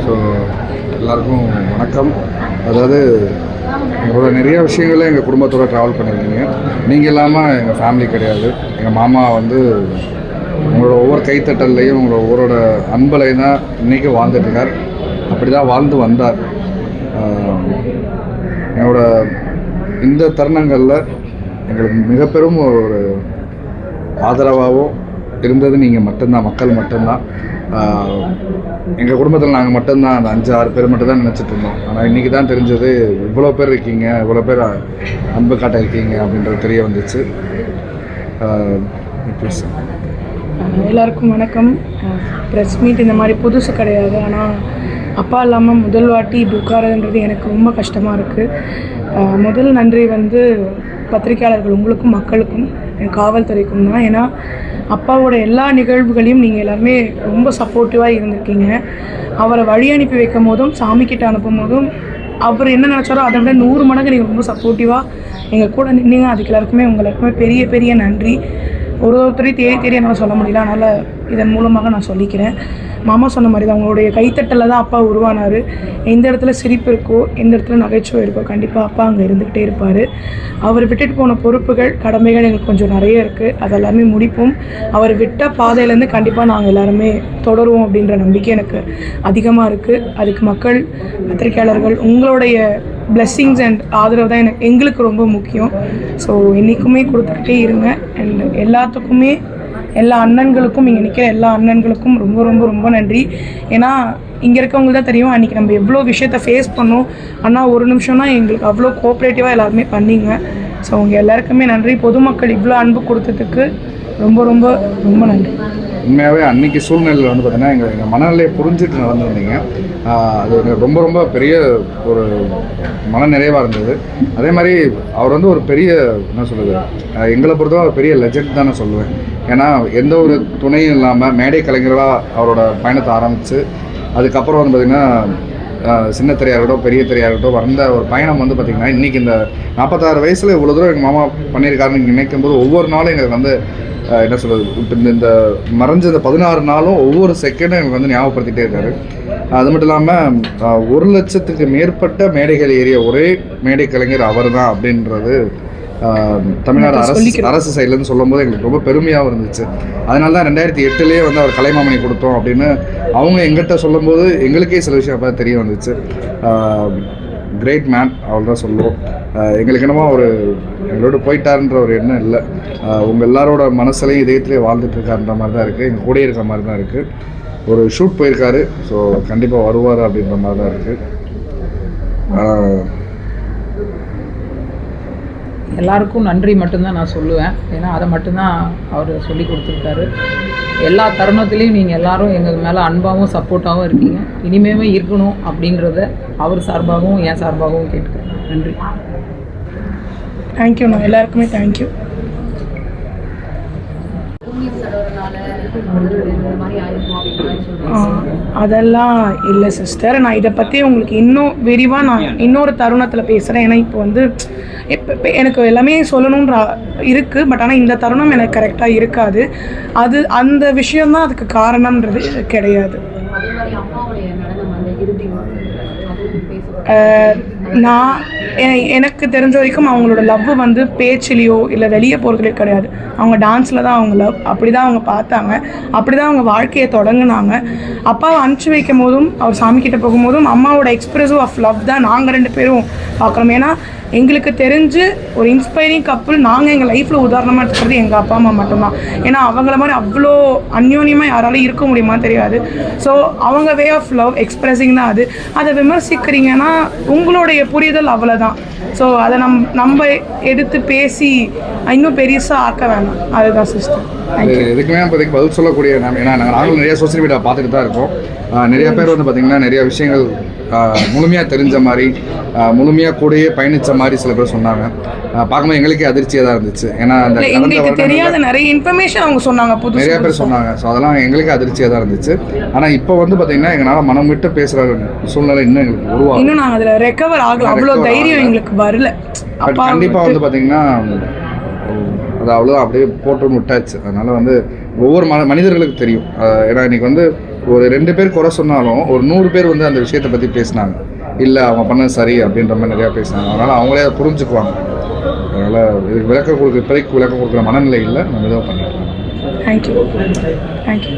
So எல்லாருக்கும் வணக்கம். அதாவது எங்களோட நிறைய விஷயங்களில் எங்கள் குடும்பத்தோடு ட்ராவல் பண்ணியிருக்கீங்க. நீங்கள் இல்லாமல் எங்கள் ஃபேமிலி கிடையாது. எங்கள் மாமா வந்து உங்களோட ஒவ்வொரு கைத்தட்டல்லையும் உங்களோட ஒவ்வொருட அன்பலையும் தான் இன்றைக்கும் வாழ்ந்துட்டுருக்கார். அப்படி தான் வாழ்ந்து வந்தார். என்னோட இந்த தருணங்களில் எங்களுக்கு மிக பெரும் ஒரு ஆதரவாகவும் இருந்தது நீங்கள் மட்டும்தான், மக்கள் மட்டும்தான். எங்கள் குடும்பத்தில் நாங்கள் மட்டும்தான் அந்த 5-6 பேர் மட்டும் தான் நினச்சிட்டு இருந்தோம். ஆனால் இன்றைக்கி தான் தெரிஞ்சது இவ்வளோ பேர் இருக்கீங்க, இவ்வளோ பேர் அன்பு காட்ட இருக்கீங்க அப்படின்றது தெரிய வந்துச்சு. எல்லாருக்கும் வணக்கம். ப்ரெஸ் மீட் இந்த மாதிரி புதுசு கிடையாது. ஆனால் அப்பா இல்லாமல் முதல் வாட்டி இப்படி உட்காரதுன்றது எனக்கு ரொம்ப கஷ்டமாக இருக்குது. முதல் நன்றி வந்து பத்திரிகையாளர்கள் உங்களுக்கும் மக்களுக்கும் காவல்துறைக்கும் தான். ஏன்னா அப்பாவோட எல்லா நிகழ்வுகளையும் நீங்கள் எல்லாருமே ரொம்ப சப்போர்ட்டிவாக இருந்திருக்கீங்க. அவரை வழி அனுப்பி வைக்கும் போதும் சாமிக்கிட்ட அனுப்பும் போதும் அவர் என்ன நினச்சாரோ அதை விட 100 மடங்கு நீங்கள் ரொம்ப சப்போர்ட்டிவாக எங்கள் கூட நின்னீங்க. அதுக்கு எல்லாருக்குமே பெரிய பெரிய நன்றி. ஒருத்தரையும் தேடி என்னால் சொல்ல முடியல, அதனால் இதன் மூலமாக நான் சொல்லிக்கிறேன். மாமா சொன்ன மாதிரி தான் உங்களுடைய கைத்தட்டலில் தான் அப்பா உருவானார். எந்த இடத்துல சிரிப்பு இருக்கோ, எந்த இடத்துல நகைச்சுவை இருக்கோ, கண்டிப்பாக அப்பா அங்கே இருந்துக்கிட்டே இருப்பார். அவர் விட்டுட்டு போன பொறுப்புகள், கடமைகள் எங்களுக்கு கொஞ்சம் நிறைய இருக்குது. அதெல்லாமே முடிப்போம். அவர் விட்ட பாதையிலேருந்து கண்டிப்பாக நாங்கள் எல்லாருமே தொடருவோம் அப்படின்ற நம்பிக்கை எனக்கு அதிகமாக இருக்குது. அதுக்கு மக்கள், பத்திரிகையாளர்கள் உங்களுடைய பிளெஸ்ஸிங்ஸ் அண்ட் ஆதரவு தான் எங்களுக்கு ரொம்ப முக்கியம். ஸோ என்றைக்குமே கொடுத்துக்கிட்டே இருங்க. அண்ட் எல்லாத்துக்குமே, எல்லா அண்ணன்களுக்கும், இங்கே நிற்கிற எல்லா அண்ணன்களுக்கும் ரொம்ப ரொம்ப ரொம்ப நன்றி. ஏன்னா இங்கே இருக்கவங்களுக்கு தான் தெரியும் அன்றைக்கி நம்ம எவ்வளோ விஷயத்தை ஃபேஸ் பண்ணோம். ஆனால் ஒரு நிமிஷம்னா எங்களுக்கு அவ்வளோ கோஆப்ரேட்டிவாக எல்லாருமே பண்ணிங்க. ஸோ உங்கள் எல்லாருக்குமே நன்றி. பொதுமக்கள் இவ்வளோ அன்பு கொடுத்ததுக்கு ரொம்ப ரொம்ப ரொம்ப நன்றி. உண்மையாகவே அன்றைக்கி சூழ்நிலையில் வந்து பார்த்திங்கன்னா எங்கள் மனநிலையை புரிஞ்சுட்டு நடந்துருந்தீங்க. அது ரொம்ப ரொம்ப பெரிய ஒரு மன நிறைவாக இருந்தது. அதே மாதிரி அவர் வந்து ஒரு பெரிய, என்ன சொல்லுது, எங்களை பொறுத்தவரை ஒரு பெரிய லெஜெண்ட் தான் நான் சொல்லுவேன். ஏன்னா எந்த ஒரு துணையும் இல்லாமல் மேடை கலைஞர்களாக அவரோட பயணத்தை ஆரம்பித்து அதுக்கப்புறம் வந்து பார்த்திங்கன்னா சின்ன திரையாகட்டும் பெரிய திரையாகட்டும் வந்த ஒரு பயணம் வந்து பார்த்திங்கன்னா இன்றைக்கி இந்த 46 வயசில் இவ்வளோ தூரம் எங்கள் மாமா பண்ணியிருக்காருன்னு நினைக்கும் போது ஒவ்வொரு நாளும் எங்களுக்கு வந்து என்ன சொல்கிறது, இந்த மறைஞ்ச இந்த 16 நாளும் ஒவ்வொரு செகண்டும் எனக்கு வந்து ஞாபகப்படுத்திகிட்டே இருக்காரு. அது மட்டும் இல்லாமல் 1 லட்சத்துக்கு மேற்பட்ட மேடைகள் ஏறிய ஒரே மேடை கலைஞர் அவர் தான் அப்படின்றது தமிழ்நாடு அரசு சைட்லேருந்து சொல்லும் போது எங்களுக்கு ரொம்ப பெருமையாகவும் இருந்துச்சு. அதனால தான் 2008 வந்து அவர் கலைமாமணி கொடுத்தோம் அப்படின்னு அவங்க எங்கிட்ட சொல்லும்போது எங்களுக்கே சில விஷயம் அப்போ தெரிய வந்துச்சு. கிரேட் மேன், அவள் தான் சொல்லுவோம். எங்களுக்கு என்னமோ எங்களோட போயிட்டாருன்ற ஒரு எண்ணம் இல்லை. உங்கள் எல்லாரோட மனசுலையும் இதயத்துலேயே வாழ்ந்துட்டு இருக்காருன்ற மாதிரி தான் இருக்குது. எங்கள் கூடயே இருக்கிற மாதிரி தான் இருக்குது. ஒரு ஷூட் போயிருக்காரு. ஸோ கண்டிப்பாக வருவார் அப்படின்ற மாதிரி தான் இருக்குது. எல்லாருக்கும் நன்றி மட்டும்தான் நான் சொல்லுவேன். ஏன்னா அதை மட்டும்தான் அவர் சொல்லி கொடுத்துருக்காரு. எல்லா தருணத்துலேயும் நீங்கள் எல்லோரும் எங்கள் மேலே அன்பாகவும் சப்போர்ட்டாகவும் இருக்கீங்க. இனிமேவே இருக்கணும் அப்படின்றத அவர் சார்பாகவும் என் சார்பாகவும் கேட்டுக்கிறேன். நன்றி. தேங்க்யூண்ணா, எல்லாருக்குமே தேங்க்யூ. அதெல்லாம் இல்லை சிஸ்டர். நான் இதை பற்றி உங்களுக்கு இன்னும் விரிவாக நான் இன்னொரு தருணத்தில் பேசுகிறேன். ஏன்னா இப்போ வந்து இப்போ எனக்கு எல்லாமே சொல்லணுன்ற இருக்குது. பட் ஆனால் இந்த தருணம் எனக்கு கரெக்டாக இருக்காது. அந்த விஷயம்தான் அதுக்கு காரணம்ன்றது கிடையாது. நான் எனக்கு தெரிஞ்ச வரைக்கும் அவங்களோட லவ் வந்து பேச்சிலையோ இல்லை வெளியே போகிறதுலையோ கிடையாது. அவங்க டான்ஸில் தான் அவங்க லவ், அப்படி தான் அவங்க பார்த்தாங்க, அப்படி தான் அவங்க வாழ்க்கையை தொடங்கினாங்க. அப்பாவை அனுப்பிச்சி வைக்கும் போதும் அவர் சாமிக்கிட்ட போகும்போதும் அம்மாவோட எக்ஸ்பிரசிவ் ஆஃப் லவ் தான் நாங்கள் 2 பேரும் பார்க்குறோம். ஏன்னா எங்களுக்கு தெரிஞ்சு ஒரு இன்ஸ்பைரிங் கப்புள் நாங்கள் எங்கள் லைஃப்பில் உதாரணமாக இருக்கிறது எங்கள் அப்பா அம்மா மட்டும்தான். ஏன்னா அவங்கள மாதிரி அவ்வளோ அந்யோன்யமாக யாராலும் இருக்க முடியுமான்னு தெரியாது. ஸோ அவங்க வே ஆஃப் லவ் எக்ஸ்பிரஸிங் தான் அது. அதை விமர்சிக்கிறீங்கன்னா உங்களுடைய புரிதல் அவ்வளோதான். ஸோ அதை நம்ம எடுத்து பேசி இன்னும் பெருசாக ஆக்க வேணாம். அதுதான் சிஸ்டர். எதுக்குமே இப்போதைக்கு பதில் சொல்லக்கூடிய ஏன்னா நாங்களும் நிறைய சோசியல் மீடியா பார்த்துட்டு தான் இருக்கோம். நிறைய பேர் வந்து பார்த்திங்கன்னா நிறைய விஷயங்கள் முழுமையாக தெரிஞ்ச மாதிரி, முழுமையாக கூடயே பயணித்த மாதிரி சில பேர் சொன்னாங்க. பார்க்கும்போது எங்களுக்கே அதிர்ச்சியாக தான் இருந்துச்சு. ஏன்னா அந்த எங்களுக்கு தெரியாத நிறைய இன்ஃபர்மேஷன் அவங்க சொன்னாங்க, நிறைய பேர் சொன்னாங்க. ஸோ அதெல்லாம் எங்களுக்கே அதிர்ச்சியாக தான் இருந்துச்சு. ஆனால் இப்போ வந்து பார்த்திங்கன்னா எங்களால் மனம் விட்டு பேசுகிற சூழ்நிலை இன்னும் எங்களுக்கு உருவாகும். இன்னும் நாங்கள் அதில் ரெக்கவர் ஆகலாம். அவ்வளோ தைரியம் எங்களுக்கு வரல. கண்டிப்பாக வந்து பார்த்திங்கன்னா அது அவ்வளோதான், அப்படியே போட்டு விட்டாச்சு. அதனால் வந்து ஒவ்வொரு மனிதர்களுக்கு தெரியும். ஏன்னா இன்றைக்கி வந்து ஒரு 2 பேர் குறை சொன்னாலும் ஒரு 100 பேர் வந்து அந்த விஷயத்தை பற்றி பேசினாங்க, இல்லை அவங்க பண்ணது சரி அப்படின்ற மாதிரி நிறையா பேசினாங்க. அதனால் அவங்களே அதை புரிஞ்சுக்குவாங்க. அதனால் இதுக்கு விளக்கம் கொடுக்குற மனநிலை இல்லை, நம்ம இதாக பண்ணிக்கலாம். தேங்க்யூ.